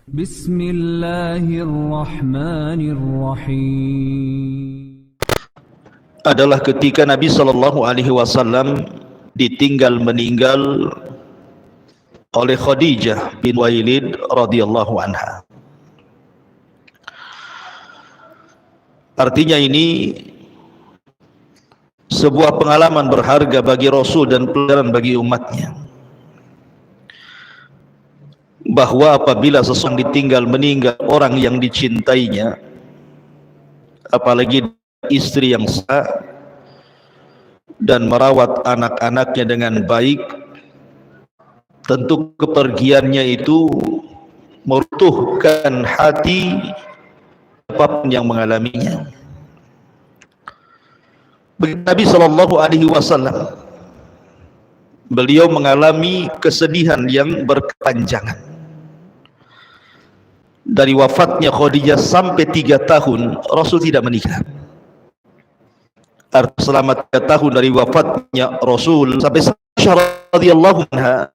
Bismillahirrahmanirrahim. Adalah ketika Nabi SAW ditinggal meninggal oleh Khadijah bin Khuwailid radhiyallahu anha. Artinya ini sebuah pengalaman berharga bagi Rasul dan pelajaran bagi umatnya, bahwa apabila seseorang ditinggal meninggal orang yang dicintainya, apalagi istri yang sah dan merawat anak-anaknya dengan baik, tentu kepergiannya itu meruntuhkan hati siapapun yang mengalaminya. Nabi SAW, beliau mengalami kesedihan yang berkepanjangan. Dari wafatnya Khadijah sampai 3 tahun Rasul tidak menikah. Artinya selama 3 tahun dari wafatnya Rasul sampai Aisyah radhiyallahu anha,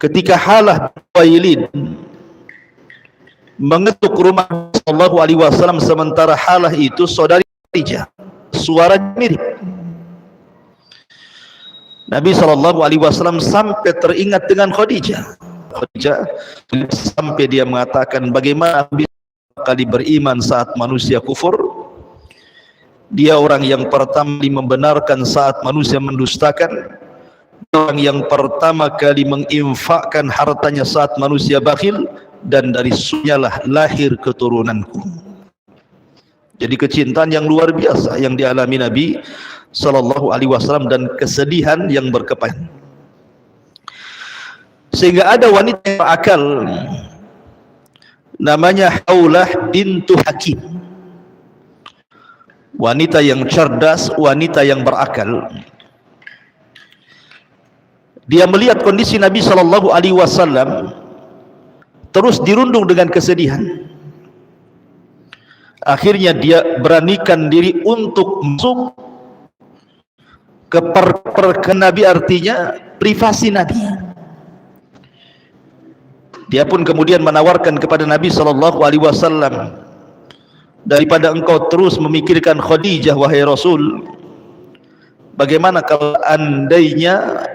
ketika Halah bin Khuwailid mengetuk rumah Sallallahu Alaihi Wasallam, sementara Halah itu saudari Khadijah, suara mirip. Nabi Sallallahu Alaihi Wasallam sampai teringat dengan Khadijah sampai dia mengatakan, bagaimana bisa kali beriman saat manusia kufur? Dia orang yang pertama kali membenarkan saat manusia mendustakan, orang yang pertama kali menginfakkan hartanya saat manusia bakhil, dan dari sunyalah lahir keturunanku. Jadi kecintaan yang luar biasa yang dialami Nabi Sallallahu Alaihi Wasallam dan kesedihan yang berkepanjangan, sehingga ada wanita yang berakal namanya Haulah bintu Hakim, wanita yang cerdas, wanita yang berakal. Dia melihat kondisi Nabi Sallallahu Alaihi Wasallam terus dirundung dengan kesedihan. Akhirnya dia beranikan diri untuk masuk ke perken Nabi, artinya privasi Nabi. Dia pun kemudian menawarkan kepada Nabi SAW, daripada engkau terus memikirkan Khadijah wahai Rasul, bagaimana kalau andainya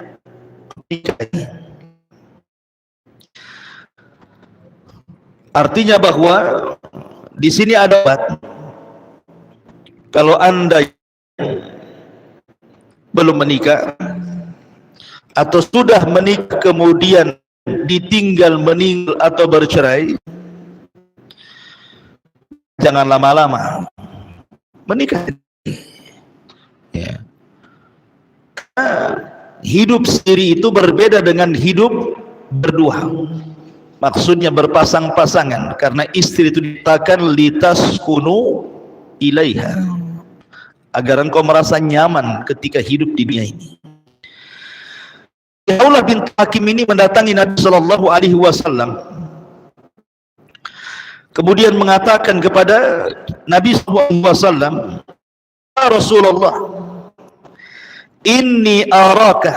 artinya bahwa di sini ada obat. Kalau anda belum menikah atau sudah menikah kemudian ditinggal meninggal atau bercerai, jangan lama-lama menikah. Ya. Hidup sendiri itu berbeda dengan hidup berdua. Maksudnya berpasang-pasangan, karena istri itu dikatakan litaskunu ilaiha, agar engkau merasa nyaman ketika hidup di dunia ini. Haulah bintu Hakim ini mendatangi Nabi Sallallahu Alaihi Wasallam, kemudian mengatakan kepada Nabi Sallallahu Alaihi Wasallam, ya Rasulullah, inni araka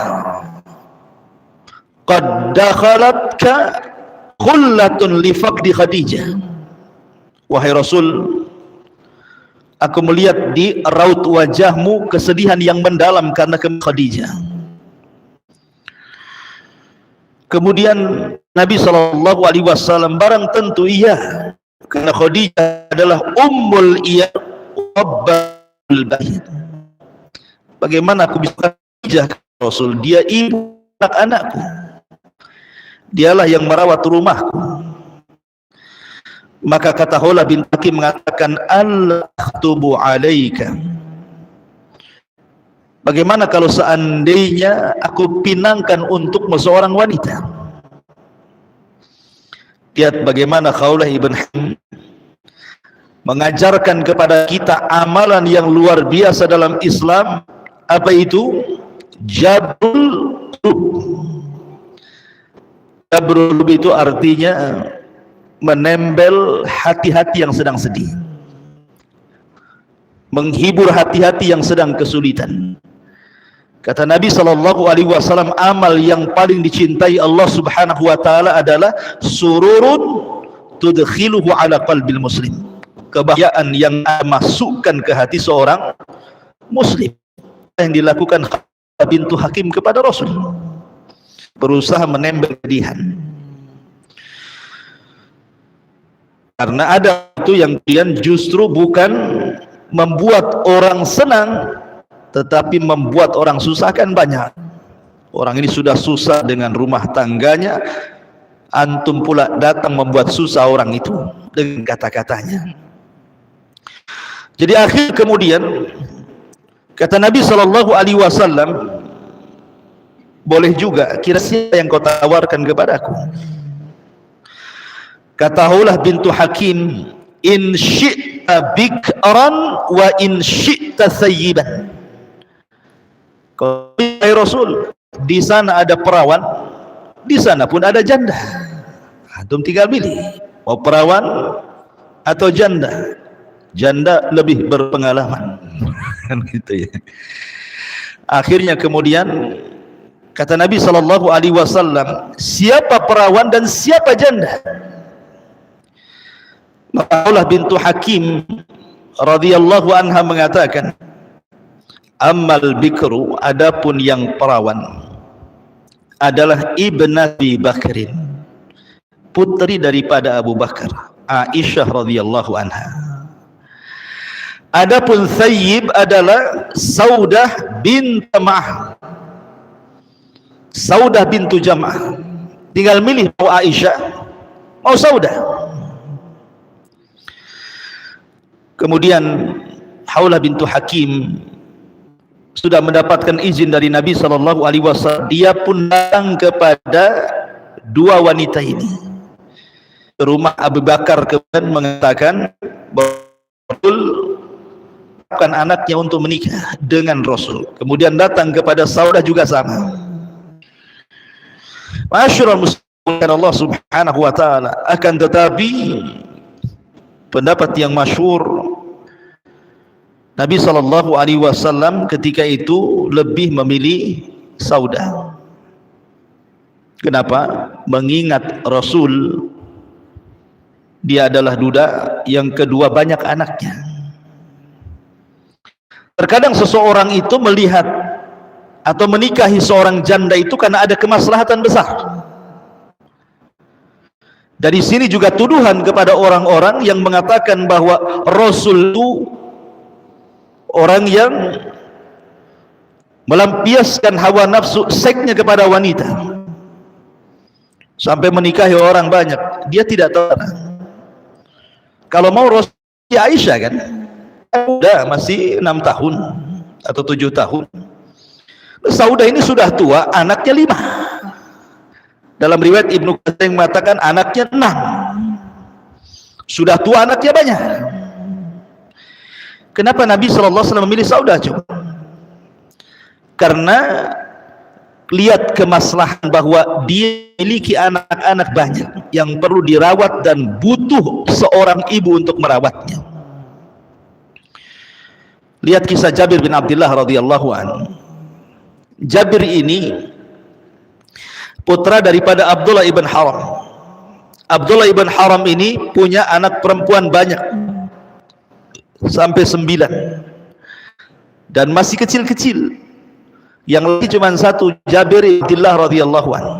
qad dakhalatka khullatun li faqdi Khadijah. Wahai Rasul, aku melihat di raut wajahmu kesedihan yang mendalam karena Khadijah. Kemudian Nabi Sallallahu Alaihi Wasallam, barang tentu iya, karena Khadijah adalah ummul iya rabbul bait. Bagaimana aku bisa Khadijah Rasul? Dia ibu anak-anakku, dialah yang merawat rumahku. Maka kata Haulah bin Hakim mengatakan, al-akhtubu alaika, bagaimana kalau seandainya aku pinangkan untukmu seorang wanita? Lihat bagaimana Haulah ibn Hakim mengajarkan kepada kita amalan yang luar biasa dalam Islam. Apa itu? Jabrul Qulub. Jabrul Qulub itu artinya menembel hati-hati yang sedang sedih, menghibur hati-hati yang sedang kesulitan. Kata Nabi SAW, amal yang paling dicintai Allah Subhanahu wa taala adalah sururun tudkhiluhu ala qalbil muslim, kebahagiaan yang masukkan ke hati seorang muslim. Yang dilakukan bintu Hakim kepada Rasul, berusaha menembel kedihan. Karena ada itu yang kalian justru bukan membuat orang senang, tetapi membuat orang susah kan banyak. Orang ini sudah susah dengan rumah tangganya, antum pula datang membuat susah orang itu dengan kata-katanya. Jadi akhir kemudian kata Nabi SAW, boleh juga, kira siapa yang kau tawarkan kepadaku? Kata Haulah bintu Hakim, in syi'ta bikran wa in syi'ta thayyiban. Hai Rasul, di sana ada perawan, di sana pun ada janda. Antum tinggal pilih, mau perawan atau janda. Janda lebih berpengalaman. Gitu ya. Akhirnya kemudian kata Nabi SAW, siapa perawan dan siapa janda? Maka Haulah bintu Hakim radhiyallahu anha mengatakan, ammal bikru, adapun yang perawan adalah ibnati Bakrin, putri daripada Abu Bakar, Aisyah radhiyallahu anha. Adapun thayyib adalah Saudah bint Jam'ah, Saudah bintu Jam'ah. Tinggal milih mau Aisyah mau Saudah. Kemudian Haulah bintu Hakim sudah mendapatkan izin dari Nabi SAW. Dia pun datang kepada dua wanita ini ke rumah Abu Bakar, kemudian mengatakan betul bukan anaknya untuk menikah dengan Rasul. Kemudian datang kepada Saudah juga sama. Masyarul muslimin Allah Subhanahu wa taala. Akan tetapi pendapat yang masyhur, Nabi SAW ketika itu lebih memilih Saudah. Kenapa? Mengingat Rasul, dia adalah duda, yang kedua banyak anaknya. Terkadang seseorang itu melihat atau menikahi seorang janda itu karena ada kemaslahatan besar. Dari sini juga tuduhan kepada orang-orang yang mengatakan bahwa Rasul itu orang yang melampiaskan hawa nafsu seksnya kepada wanita sampai menikahi orang banyak. Dia tidak tahu. Kalau mau Rasul Aisyah kan udah masih 6 tahun atau 7 tahun. Saudah ini sudah tua, anaknya 5. Dalam riwayat Ibnu Katsir mengatakan anaknya 6. Sudah tua, anaknya banyak. Kenapa Nabi SAW memilih Saudah? Coba. Karena lihat kemaslahan bahwa dia memiliki anak-anak banyak yang perlu dirawat dan butuh seorang ibu untuk merawatnya. Lihat kisah Jabir bin Abdullah radhiyallahu anhu. Jabir ini putra daripada Abdullah ibn Haram. Abdullah ibn Haram ini punya anak perempuan banyak, sampai 9, dan masih kecil-kecil. Yang lagi cuma 1, Jabir bin Abdullah radhiyallahu anhu.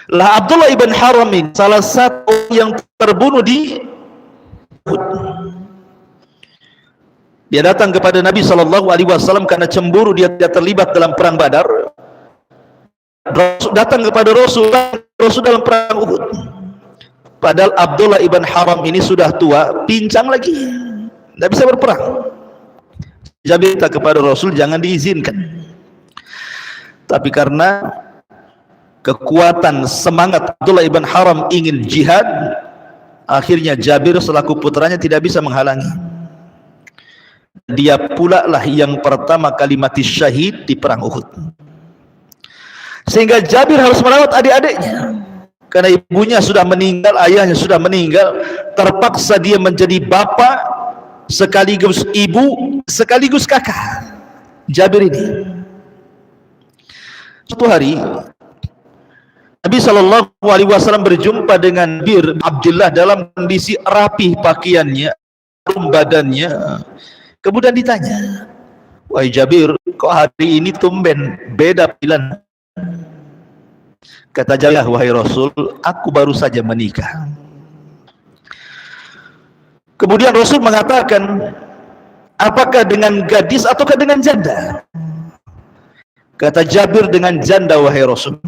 Lah Abdullah ibn Haram ini salah satu yang terbunuh di Uhud. Dia datang kepada Nabi SAW karena cemburu dia tidak terlibat dalam perang Badar. Datang kepada Rasul dalam perang Uhud. Padahal Abdullah ibn Haram ini sudah tua, pincang lagi, tidak bisa berperang. Jabir minta kepada Rasul jangan diizinkan. Tapi karena kekuatan semangat Abdullah ibn Haram ingin jihad, akhirnya Jabir selaku putranya tidak bisa menghalangi. Dia pula lah yang pertama kali mati syahid di perang Uhud. Sehingga Jabir harus merawat adik-adiknya. Karena ibunya sudah meninggal, ayahnya sudah meninggal, terpaksa dia menjadi bapak sekaligus ibu sekaligus kakak. Jabir ini. Suatu hari Nabi SAW berjumpa dengan Jabir Abdullah dalam kondisi rapih pakaiannya, badannya. Kemudian ditanya, "Wahai Jabir, kok hari ini tumben beda pilihan?" Kata Jabir, "Wahai Rasul, aku baru saja menikah." Kemudian Rasul mengatakan, "Apakah dengan gadis ataukah dengan janda?" Kata Jabir, "Dengan janda, wahai Rasul."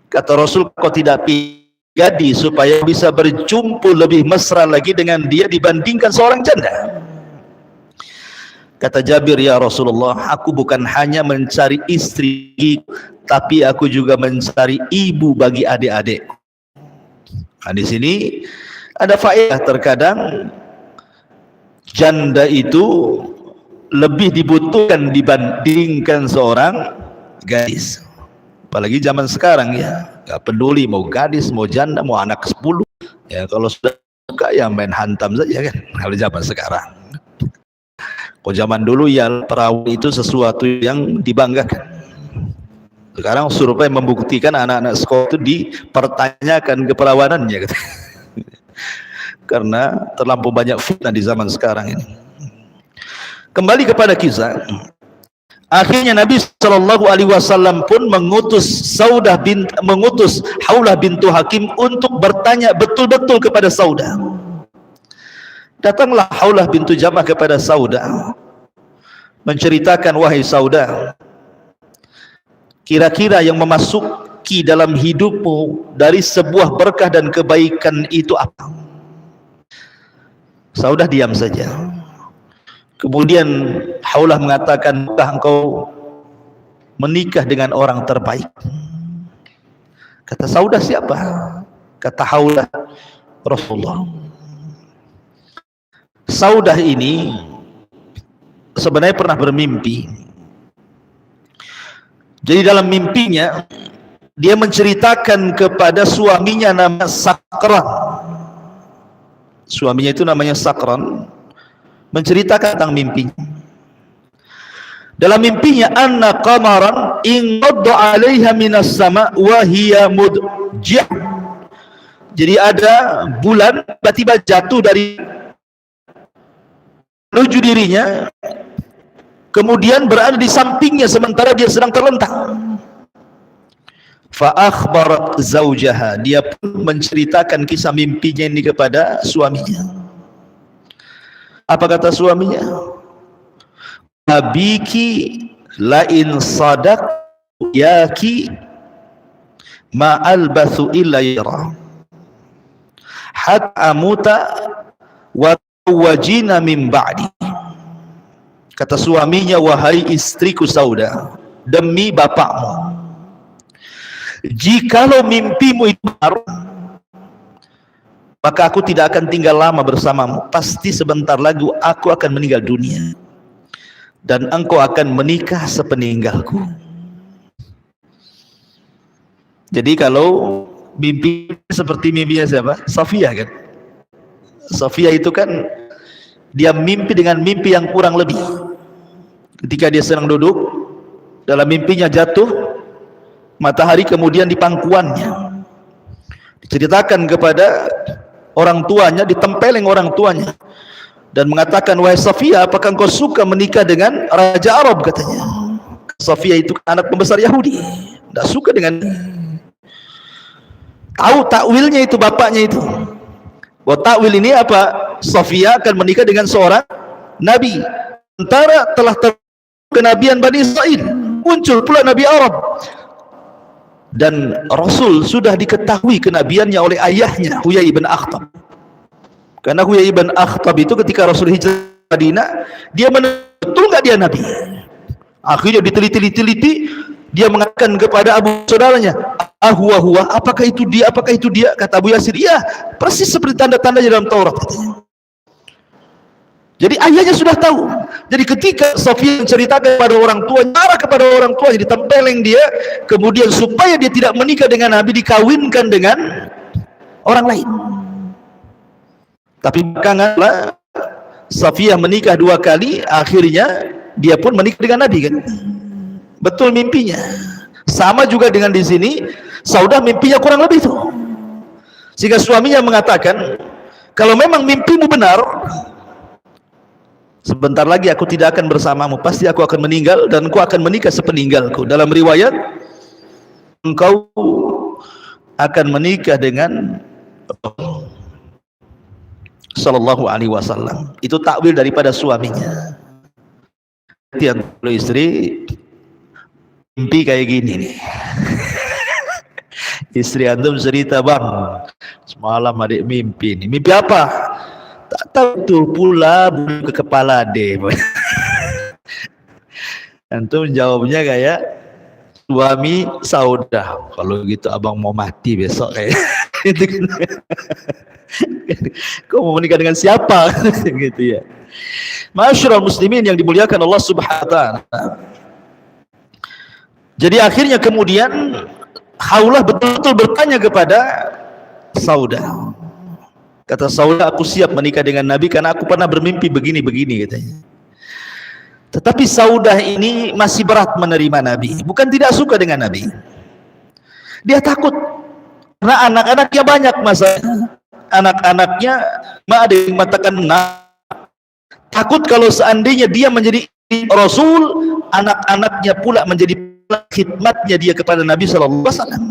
Kata Rasul, "Kau tidak pilih gadis supaya bisa berjumpa lebih mesra lagi dengan dia dibandingkan seorang janda?" Kata Jabir, "Ya Rasulullah, aku bukan hanya mencari istri, tapi aku juga mencari ibu bagi adik-adik." Nah, di sini ada faedah, terkadang janda itu lebih dibutuhkan dibandingkan seorang gadis. Apalagi zaman sekarang ya, gak peduli mau gadis, mau janda, mau anak 10. Ya kalau sudah suka ya main hantam saja kan, kalau zaman sekarang. Kalau zaman dulu ya perawan itu sesuatu yang dibanggakan. Sekarang survei membuktikan anak-anak sekolah itu dipertanyakan keperawanannya gitu. Karena terlampau banyak fitnah di zaman sekarang ini. Kembali kepada kisah. Akhirnya Nabi SAW pun mengutus Haulah bintu Hakim untuk bertanya betul-betul kepada Saudah. Datanglah Haulah bintu Jamah kepada Saudah, menceritakan, "Wahai Saudah, kira-kira yang memasuki dalam hidupmu dari sebuah berkah dan kebaikan itu apa?" Saudah diam saja. Kemudian Haulah mengatakan, "Engkau menikah dengan orang terbaik." Kata Saudah, "Siapa?" Kata Haulah, "Rasulullah." Saudah ini sebenarnya pernah bermimpi. Jadi dalam mimpinya dia menceritakan kepada suaminya nama Sakran. Suaminya itu namanya Sakran, menceritakan tentang mimpinya. Dalam mimpinya, "Anna qamaran inqadda 'alaiha minas sama' wa hiya mudji'." Jadi ada bulan tiba-tiba jatuh dari menuju dirinya, kemudian berada di sampingnya sementara dia sedang terlentang. Fa akhbarat zaujaha, dia pun menceritakan kisah mimpinya ini kepada suaminya. Apa kata suaminya? "Abiki lain sadak yaki ma albathu illa yara hatta amuta wa wajina min ba'di." Kata suaminya, "Wahai istriku Saudah, demi bapakmu, jikalau mimpimu itu benar, maka aku tidak akan tinggal lama bersamamu. Pasti sebentar lagi aku akan meninggal dunia, dan engkau akan menikah sepeninggalku." Jadi kalau mimpi seperti mimpinya siapa? Safiyah kan? Safiyah itu kan dia mimpi dengan mimpi yang kurang lebih. Ketika dia sedang duduk, dalam mimpinya jatuh matahari kemudian di pangkuannya. Diceritakan kepada orang tuanya, ditempeleng orang tuanya dan mengatakan, "Wahai Safiyah, apakah engkau suka menikah dengan raja Arab?" katanya. Safiyah itu anak pembesar Yahudi, tidak suka dengan, tahu takwilnya itu bapaknya itu. Bahwa takwil ini apa? Safiyah akan menikah dengan seorang nabi. Sementara telah kenabian Bani Israel, muncul pula Nabi Arab. Dan Rasul sudah diketahui kenabiannya oleh ayahnya, Huyai bin Akhtab. Karena Huyai bin Akhtab itu ketika Rasul hijrah ke Madinah, dia betul nggak dia nabi? Akhirnya diteliti, dia mengatakan kepada abu saudaranya, "Huwa, apakah itu dia? Apakah itu dia?" Kata Abu Yasir, "Iya, persis seperti tanda-tandanya dalam Taurat." Jadi ayahnya sudah tahu. Jadi ketika Safiyah menceritakan kepada orang tua, marah kepada orang tua, ditempeleng dia, kemudian supaya dia tidak menikah dengan Nabi, dikawinkan dengan orang lain. Tapi belakangan Safiyah menikah 2 kali, akhirnya dia pun menikah dengan Nabi kan. Betul mimpinya. Sama juga dengan di sini, Saudah mimpinya kurang lebih itu. Sehingga suaminya mengatakan, kalau memang mimpimu benar, sebentar lagi aku tidak akan bersamamu, pasti aku akan meninggal dan engkau akan menikah sepeninggalku. Dalam riwayat, engkau akan menikah dengan Sallallahu Alaihi Wasallam. Itu takwil daripada suaminya. Tiap istri mimpi kayak gini nih. Istri antum cerita, bang, semalam adik mimpi nih. Mimpi apa? Tak tahu tuh, pula bulu ke kepala deh. Antum jawabnya kayak suami Saudah. Kalau gitu abang mau mati besok kayak. Kau mau menikah dengan siapa? Gitu ya. Ma'asyiral muslimin yang dimuliakan Allah Subhanahu wa taala. Jadi akhirnya kemudian Haulah betul-betul bertanya kepada Saudah. Kata Saudah, aku siap menikah dengan Nabi karena aku pernah bermimpi begini-begini katanya. Tetapi Saudah ini masih berat menerima Nabi. Bukan tidak suka dengan Nabi. Dia takut karena anak-anaknya banyak masalah. Anak-anaknya ada yang mengatakan takut kalau seandainya dia menjadi Rasul, anak-anaknya pula menjadi khidmatnya dia kepada Nabi Sallallahu Alaihi Wasallam.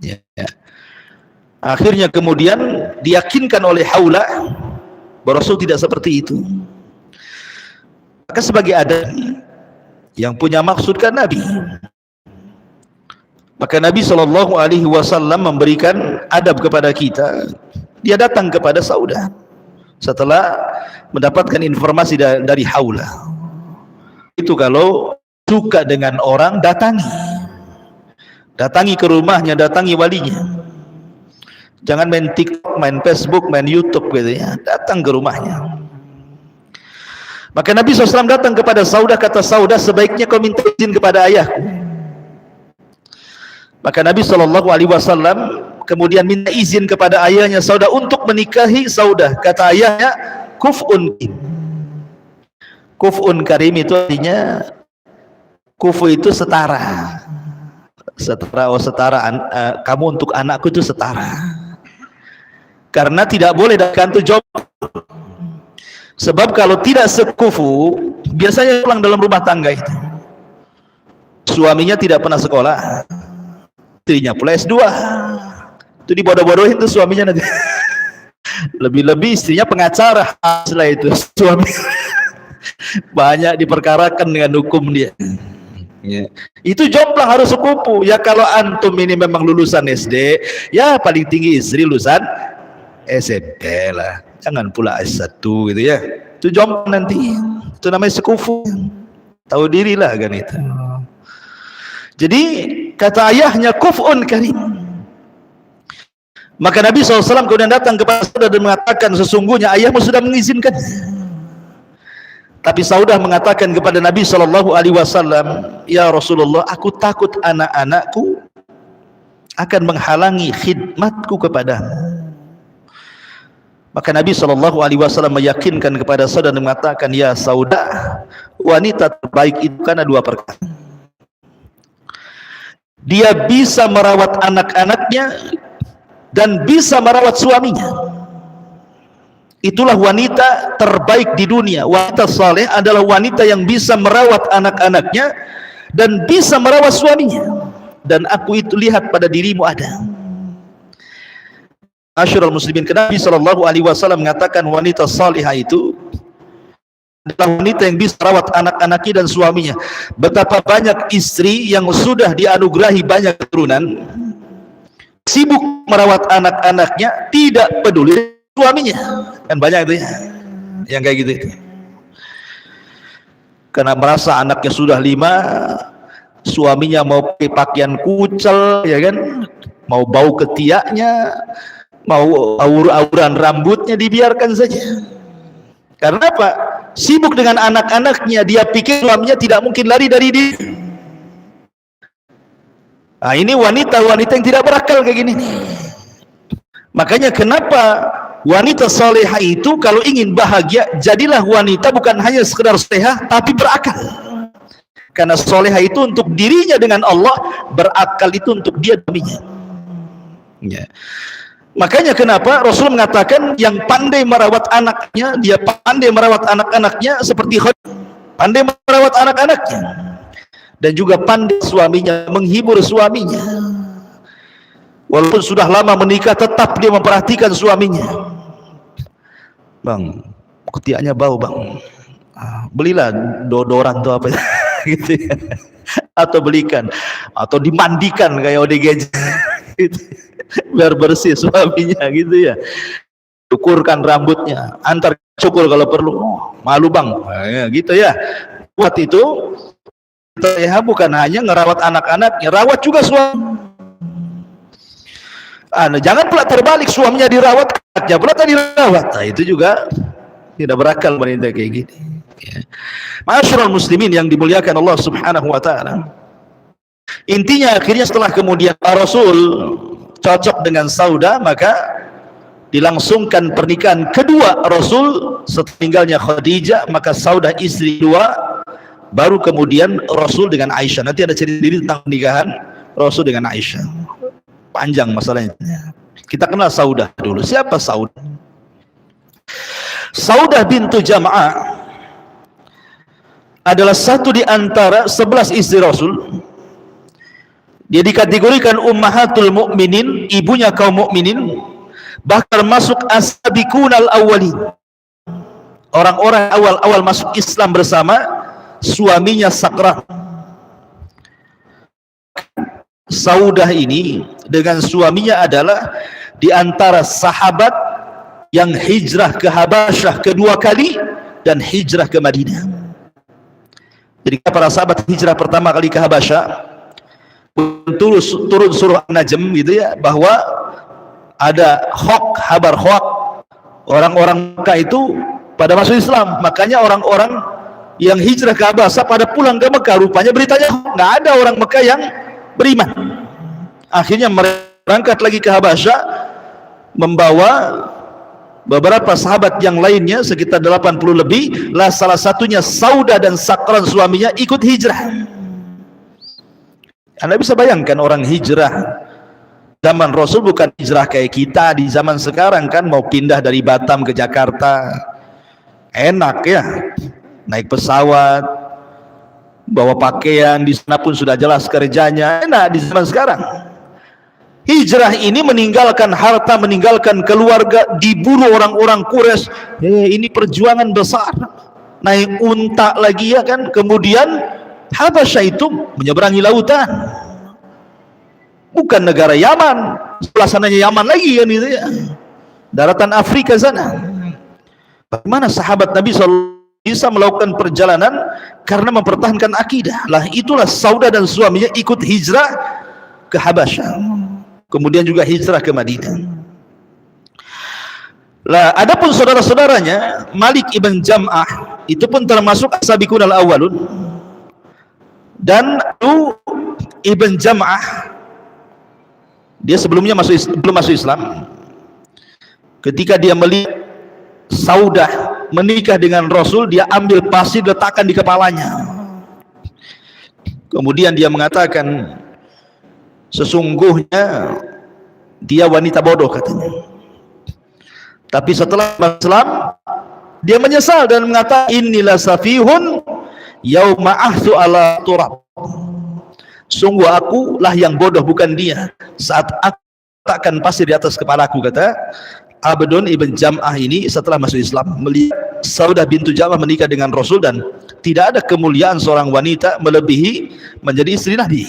Ya. Akhirnya kemudian diyakinkan oleh Haulah bahwa Rasul tidak seperti itu. Maka sebagai adab yang punya maksud kan Nabi, maka Nabi Sallallahu Alaihi Wasallam memberikan adab kepada kita. Dia datang kepada Saudah setelah mendapatkan informasi dari Haulah. Itu kalau suka dengan orang, datangi ke rumahnya, datangi walinya. Jangan main TikTok, main Facebook, main YouTube gitu ya. Datang ke rumahnya. Maka Nabi SAW datang kepada Saudah, kata Saudah, sebaiknya kau minta izin kepada ayahku. Maka Nabi SAW kemudian minta izin kepada ayahnya Saudah untuk menikahi Saudah. Kata ayahnya, kuf'un karim. Kuf'un karim itu artinya, kufu itu setara. Setara, kamu untuk anakku itu setara. Karena tidak boleh dalam job. Sebab kalau tidak sekufu, biasanya pulang dalam rumah tangga itu. Suaminya tidak pernah sekolah, istrinya pula S2. Itu dibodoh-bodohin tuh suaminya nanti. Lebih-lebih istrinya pengacara setelah itu. Suami banyak diperkarakan dengan hukum dia. Ya. Itu jomplang harus sekufu. Ya kalau antum ini memang lulusan SD, ya paling tinggi istri lulusan SMP lah. Jangan pula S1 gitu ya. Itu jomplang nanti. Itu namanya sekufu. Tahu dirilah kan itu. Jadi kata ayahnya kuf'un karim. Maka Nabi SAW kemudian datang kepada Saudah dan mengatakan, sesungguhnya ayahmu sudah mengizinkan. Tapi Saudah mengatakan kepada Nabi SAW, ya Rasulullah, aku takut anak-anakku akan menghalangi khidmatku kepadamu. Maka Nabi SAW meyakinkan kepada Saudah dan mengatakan, ya Saudah, wanita terbaik itu karena dua perkara. Dia bisa merawat anak-anaknya dan bisa merawat suaminya. Itulah wanita terbaik di dunia. Wanita saleh adalah wanita yang bisa merawat anak-anaknya dan bisa merawat suaminya. Dan aku itu lihat pada dirimu ada. Ma'asyiral muslimin, Nabi SAW mengatakan wanita salihah itu adalah wanita yang bisa merawat anak-anaknya dan suaminya. Betapa banyak istri yang sudah dianugerahi banyak keturunan, sibuk merawat anak-anaknya, tidak peduli suaminya. Kan banyak itu ya, yang kayak gitu itu. Karena merasa anaknya sudah 5, suaminya mau pakai pakaian kucel, ya kan, mau bau ketiaknya, mau aur-auran rambutnya, dibiarkan saja. Karena apa? Sibuk dengan anak-anaknya, dia pikir suaminya tidak mungkin lari dari dia. Nah, ini wanita-wanita yang tidak berakal kayak gini. Makanya kenapa wanita salihah itu kalau ingin bahagia, jadilah wanita bukan hanya sekedar salihah, tapi berakal. Karena salihah itu untuk dirinya dengan Allah, berakal itu untuk dia deminya. Ya. Makanya kenapa Rasul mengatakan yang pandai merawat anaknya, dia pandai merawat anak-anaknya seperti Khadijah, pandai merawat anak-anaknya, dan juga pandai suaminya, menghibur suaminya. Walaupun sudah lama menikah, tetap dia memperhatikan suaminya. Bang, ketiaknya bau bang, belilah deodoran atau apa gitu ya. Atau belikan, atau dimandikan kayak ODGJ gitu. Biar bersih suaminya gitu ya. Cukurkan rambutnya, antar cukur kalau perlu. Malu bang, ya, gitu ya. Buat itu ya, bukan hanya ngerawat anak-anaknya, rawat juga suami. Jangan pula terbalik, suaminya dirawat, anaknya pula tak dirawat. Nah, itu juga tidak berakal wanita kayak gini. Ya. Ma'asyiral muslimin yang dimuliakan Allah Subhanahu wa taala. Intinya akhirnya setelah kemudian Rasul cocok dengan Saudah, maka dilangsungkan pernikahan kedua Rasul setelah meninggalnya Khadijah. Maka Saudah istri dua, baru kemudian Rasul dengan Aisyah. Nanti ada cerita diri tentang pernikahan Rasul dengan Aisyah, panjang masalahnya. Kita kenal Saudah dulu. Siapa Saudah? Saudah bintu Jam'ah adalah satu di antara 11 istri Rasul. Dia dikategorikan ummahatul mukminin, ibunya kaum mukminin, bahkan masuk as-sabiqunal awwalin, orang-orang awal-awal masuk Islam bersama suaminya Sakran. Saudah ini dengan suaminya adalah di antara sahabat yang hijrah ke Habasyah kedua kali dan hijrah ke Madinah. Jadi para sahabat hijrah pertama kali ke Habasyah, turun surah An-Najm gitu ya, bahwa ada kabar hoak orang-orang Mekah itu pada masuk Islam. Makanya orang-orang yang hijrah ke Habasyah pada pulang ke Mekah, rupanya beritanya nggak ada orang Mekah yang beriman. Akhirnya mereka berangkat lagi ke Habasyah, membawa beberapa sahabat yang lainnya sekitar 80 lebih lah, salah satunya Saudah dan Sakran suaminya ikut hijrah. Anda bisa bayangkan orang hijrah zaman Rasul bukan hijrah kayak kita di zaman sekarang kan, mau pindah dari Batam ke Jakarta enak ya, naik pesawat, bawa pakaian, di sana pun sudah jelas kerjanya, enak di zaman sekarang. Hijrah ini meninggalkan harta, meninggalkan keluarga, diburu orang-orang Quraisy. Ini perjuangan besar, naik unta lagi ya kan. Kemudian Habasyah itu menyeberangi lautan, bukan negara Yaman, sebelah sananya Yaman lagi kan gitu ya, daratan Afrika sana. Bagaimana sahabat Nabi SAW bisa melakukan perjalanan karena mempertahankan akidah? Lah itulah Saudah dan suaminya ikut hijrah ke Habasyah, kemudian juga hijrah ke Madinah. Lah adapun saudara-saudaranya, Malik ibn Jam'ah itu pun termasuk as-sabiqunal awwalun. Dan Ibn Jam'ah, dia sebelumnya belum masuk Islam. Ketika dia melihat Saudah menikah dengan Rasul, dia ambil pasir letakkan di kepalanya. Kemudian dia mengatakan, sesungguhnya dia wanita bodoh katanya. Tapi setelah Islam, dia menyesal dan mengatakan, inilah safihun yauma ahsu ala turab. Sungguh aku lah yang bodoh, bukan dia, saat aku letakkan pasir di atas kepalaku. Kata Abdun ibn Jam'ah ini setelah masuk Islam, melihat Saudah bintu Jam'ah menikah dengan Rasul, dan tidak ada kemuliaan seorang wanita melebihi menjadi istri Nabi.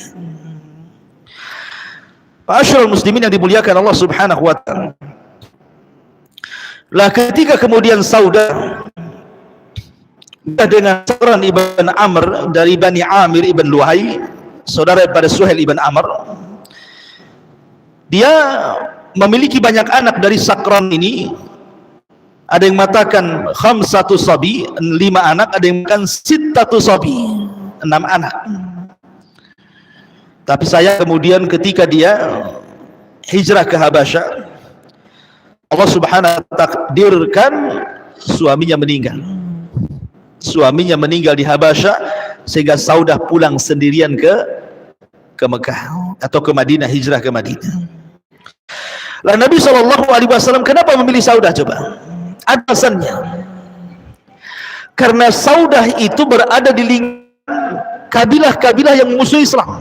Ma'asyiral muslimin yang dimuliakan Allah Subhanahu wa ta'ala. Lah ketika kemudian Saudah dengan Sakran ibn Amr dari Bani Amir ibn Luhai, saudara pada Suhail ibn Amr, dia memiliki banyak anak dari Sakran ini. Ada yang mengatakan khamsatu sabi, 5 anak, ada yang mengatakan sittatu sabi, 6 anak. Tapi saya kemudian ketika dia hijrah ke Habasyah, Allah Subhanahu wa ta'ala takdirkan suaminya meninggal. Suaminya meninggal di Habasyah, sehingga Saudah pulang sendirian ke Mekah atau ke Madinah, hijrah ke Madinah. Lah Nabi SAW kenapa memilih Saudah coba? Ada alasannya. Karena Saudah itu berada di lingkungan kabilah-kabilah yang musuh Islam.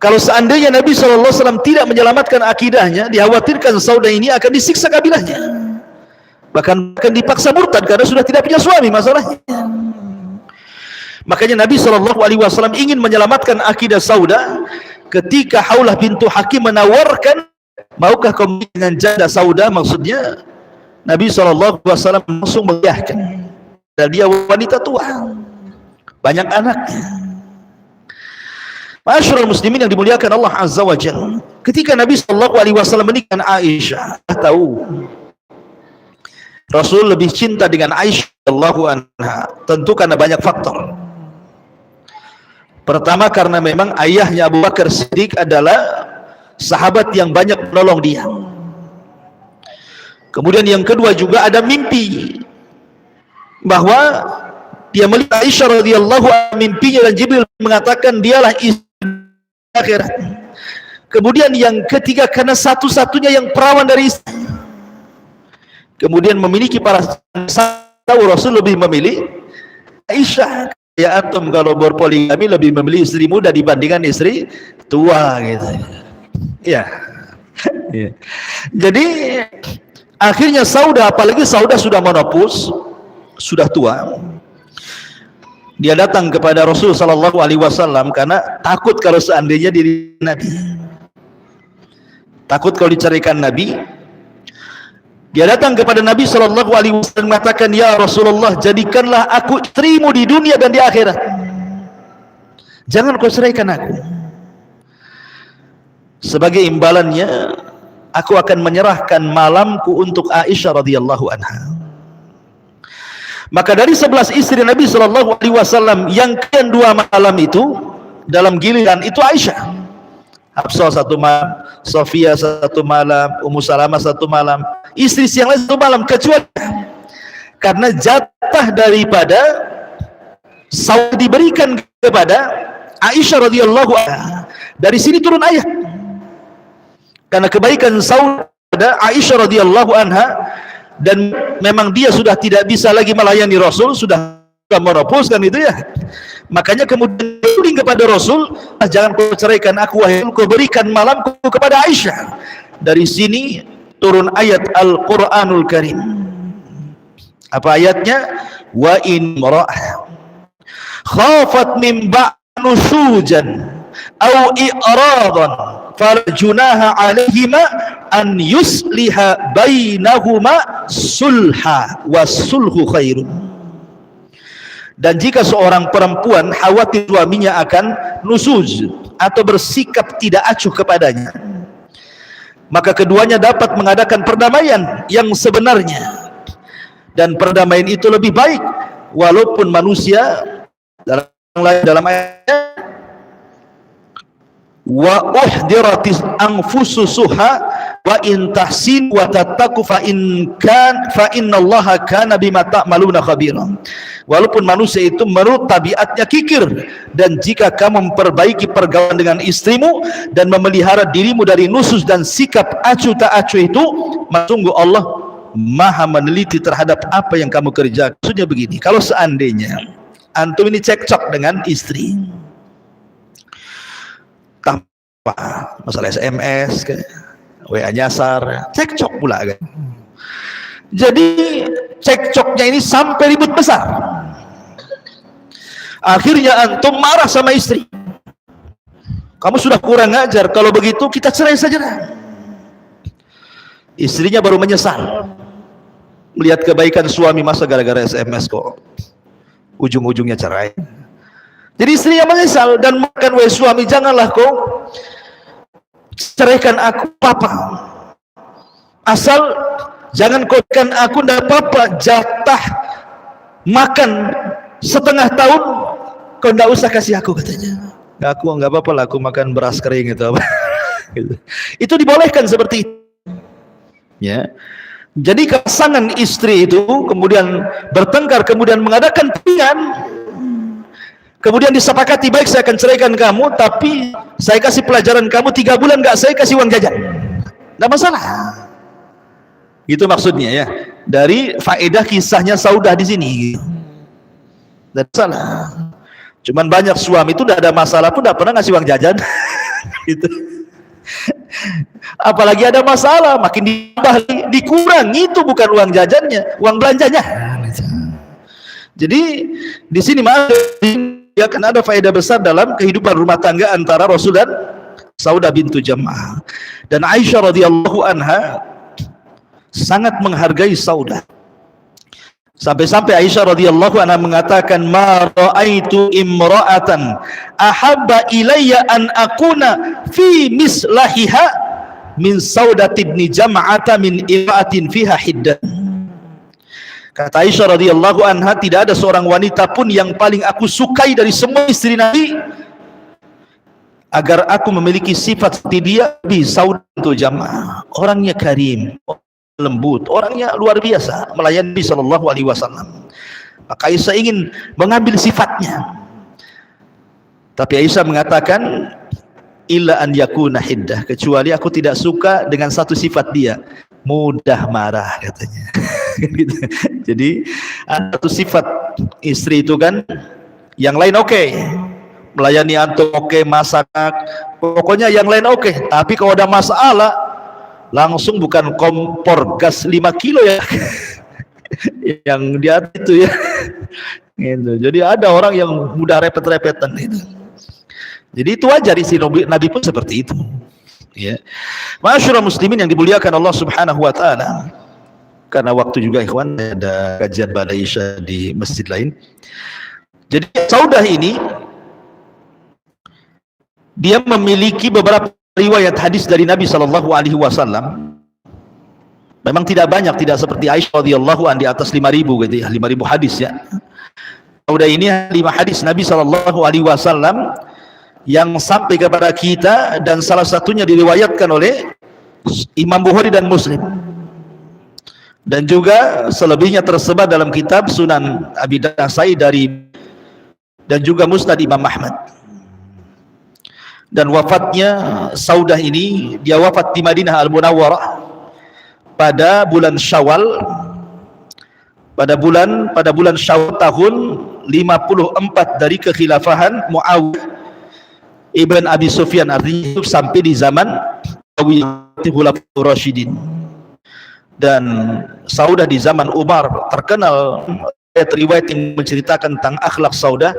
Kalau seandainya Nabi SAW tidak menyelamatkan akidahnya, dikhawatirkan Saudah ini akan disiksa kabilahnya, bahkan akan dipaksa murtad karena sudah tidak punya suami masalahnya. Makanya Nabi SAW ingin menyelamatkan akidah Saudah. Ketika Haulah bintu Hakim menawarkan, maukah kau dengan janda Saudah, maksudnya Nabi SAW langsung mengiyakan. Dan dia wanita tua, banyak anaknya. Ma'asyiral muslimin yang dimuliakan Allah Azza wa Jalla, ketika Nabi SAW menikah dengan Aisyah, tahu Rasul lebih cinta dengan Aisyah radhiyallahu anha, tentu karena banyak faktor. Pertama, karena memang ayahnya Abu Bakar Siddiq adalah sahabat yang banyak menolong dia. Kemudian yang kedua juga ada mimpi, bahwa dia melihat Aisyah radhiyallahu anha mimpinya, dan Jibril mengatakan dialah istri akhirat. Kemudian yang ketiga, karena satu-satunya yang perawan dari istri. Kemudian memiliki para tahu Rasul lebih memilih Aisyah. Ya antum kalau berpoligami lebih memilih istri muda dibandingkan istri tua gitu. Ya. Ya. Jadi akhirnya Saudah, apalagi Saudah sudah menopause, sudah tua, dia datang kepada Rasul sallallahu alaihi wasallam karena takut kalau seandainya diri Nabi, takut kalau diceraikan Nabi. Dia datang kepada Nabi sallallahu alaihi wasallam mengatakan, "Ya Rasulullah, jadikanlah aku istrimu di dunia dan di akhirat. Jangan kau ceraikan aku. Sebagai imbalannya, aku akan menyerahkan malamku untuk Aisyah radhiyallahu anha." Maka dari 11 istri Nabi sallallahu alaihi wasallam, yang kemudian 2 malam itu dalam giliran itu Aisyah. Hafsah 1 malam, Sofia 1 malam, Ummu Salamah 1 malam, istri yang lain 1 malam, kecuali karena jatah daripada Saudah diberikan kepada Aisyah radhiyallahu anha. Dari sini turun ayat. Karena kebaikan Saudah, Aisyah radhiyallahu anha, dan memang dia sudah tidak bisa lagi melayani Rasul, sudah menopause kan itu ya. Makanya kemudian turun kepada Rasul, jangan kau ceraikan aku wahai, kau berikan malamku kepada Aisyah. Dari sini turun ayat Al-Quranul Karim. Apa ayatnya? Wa in mar'ah khafat min ba'nusujan aw i'radan fala junaha 'alaihima an yusliha bainahuma sulha was-sulhu khairun. Dan jika seorang perempuan khawatir suaminya akan nusuz atau bersikap tidak acuh kepadanya, maka keduanya dapat mengadakan perdamaian yang sebenarnya, dan perdamaian itu lebih baik. Walaupun manusia dalam ayatnya, wa uhdiratis anfususuha wa in tahsin wa tattaqu fa innallaha kana bima ta'maluna khabira. Walaupun manusia itu menurut tabiatnya kikir, dan jika kamu memperbaiki pergaulan dengan istrimu dan memelihara dirimu dari nusus dan sikap acuh tak acuh itu, sungguh Allah maha meneliti terhadap apa yang kamu kerjakan. Maksudnya begini, kalau seandainya antum ini cekcok dengan istri, tanpa masalah SMS, WA nyasar, cekcok pula kan. Jadi cekcoknya ini sampai ribut besar. Akhirnya antum marah sama istri. Kamu sudah kurang ajar, kalau begitu kita cerai saja. Istrinya baru menyesal melihat kebaikan suami, masa gara-gara SMS kok ujung-ujungnya cerai. Jadi istrinya menyesal dan makan, wahai suami, janganlah kau ceraikan aku papa, asal jangan kau kan aku ndak apa-apa, jatah makan setengah tahun kau ndak usah kasih aku, katanya. Aku nggak apa-apa lah, aku makan beras kering itu apa. Itu dibolehkan seperti itu. Ya. Jadi pasangan istri itu kemudian bertengkar, kemudian mengadakan perundingan, kemudian disepakati, baik saya akan ceraikan kamu, tapi saya kasih pelajaran kamu 3 bulan, nggak saya kasih uang jajan, nggak masalah. Itu maksudnya ya, dari faedah kisahnya Saudah di sini. Nggak masalah. Cuman banyak suami itu udah ada masalah pun nggak pernah ngasih uang jajan. Gitu. Apalagi ada masalah makin dikurangi, itu bukan uang jajannya, uang belanjanya. Jadi di sini akan ada faedah besar dalam kehidupan rumah tangga antara Rasul dan Saudah bintu Jam'ah. Dan Aisyah radhiyallahu anha sangat menghargai Saudah. Sampai-sampai Aisyah radhiyallahu anha mengatakan, ma ra'aitu imra'atan ahabba ilayya an akuna fi mislahiha min Saudah ibn Jam'ata min imra'atin fiha hiddah. Kata Aisyah radhiyallahu anha, tidak ada seorang wanita pun yang paling aku sukai dari semua istri Nabi agar aku memiliki sifat seperti dia, di Saudah bintu Jam'ah. Orangnya karim, lembut, orangnya luar biasa melayani Nabi sallallahu alaihi wasallam. Maka Aisyah ingin mengambil sifatnya, tapi Aisyah mengatakan, illa an yakuna hiddah, kecuali aku tidak suka dengan satu sifat dia, mudah marah, katanya. Jadi satu sifat istri itu kan, yang lain oke, melayani antum oke, masak, pokoknya yang lain oke, tapi kalau ada masalah langsung bukan kompor gas 5 kilo ya yang dia itu ya gitu. Jadi ada orang yang mudah repet-repetan itu. Jadi itu wajar, isi Nabi pun seperti itu ya. Ma'asyiral muslimin yang dimuliakan Allah Subhanahu wa taala, karena waktu juga ikhwan, ada kajian Ba'da Isya di masjid lain. Jadi Saudah ini dia memiliki beberapa riwayat hadis dari Nabi sallallahu alaihi wasallam. Memang tidak banyak, tidak seperti Aisyah radhiyallahu anha di atas 5.000 gitu ya, 5.000 hadis ya. Saudah ini 5 hadis Nabi sallallahu alaihi wasallam yang sampai kepada kita, dan salah satunya diriwayatkan oleh Imam Bukhari dan Muslim. Dan juga selebihnya tersebar dalam kitab Sunan Abi Nasai dan juga Musnad Imam Ahmad. Dan wafatnya Saudah ini, dia wafat di Madinah Al-Munawwarah pada bulan Syawal, pada bulan Syawal tahun 54 dari kekhilafahan Muawiyah ibn Abi Sufyan, artinya sampai di zaman Khulafaur Rasyidin. Dan Saudah di zaman Umar terkenal riwayat yang menceritakan tentang akhlak Saudah.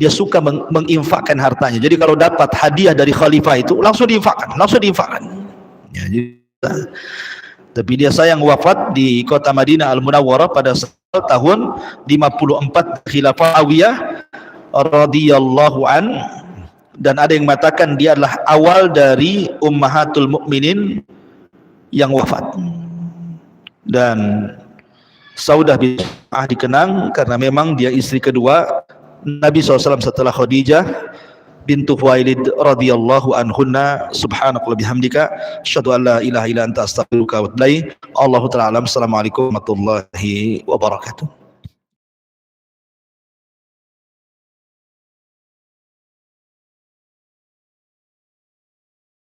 Dia suka menginfakkan hartanya. Jadi kalau dapat hadiah dari khalifah itu langsung diinfakkan. Ya, tapi dia sayang wafat di kota Madinah Al-Munawwarah pada tahun 54 khilafah Muawiyah radhiyallahu an. Dan ada yang mengatakan dia adalah awal dari ummahatul mukminin yang wafat. Dan Saudah bin Jam'ah dikenang karena memang dia istri kedua Nabi SAW setelah Khadijah bintu Khuwailid radhiyallahu anhunna. Subhanakallah bihamdika asyhadu an la ilaha illa anta astaghfiruka wa atubu ilaik. Allahu ta'ala alam. Assalamualaikum warahmatullahi wabarakatuh.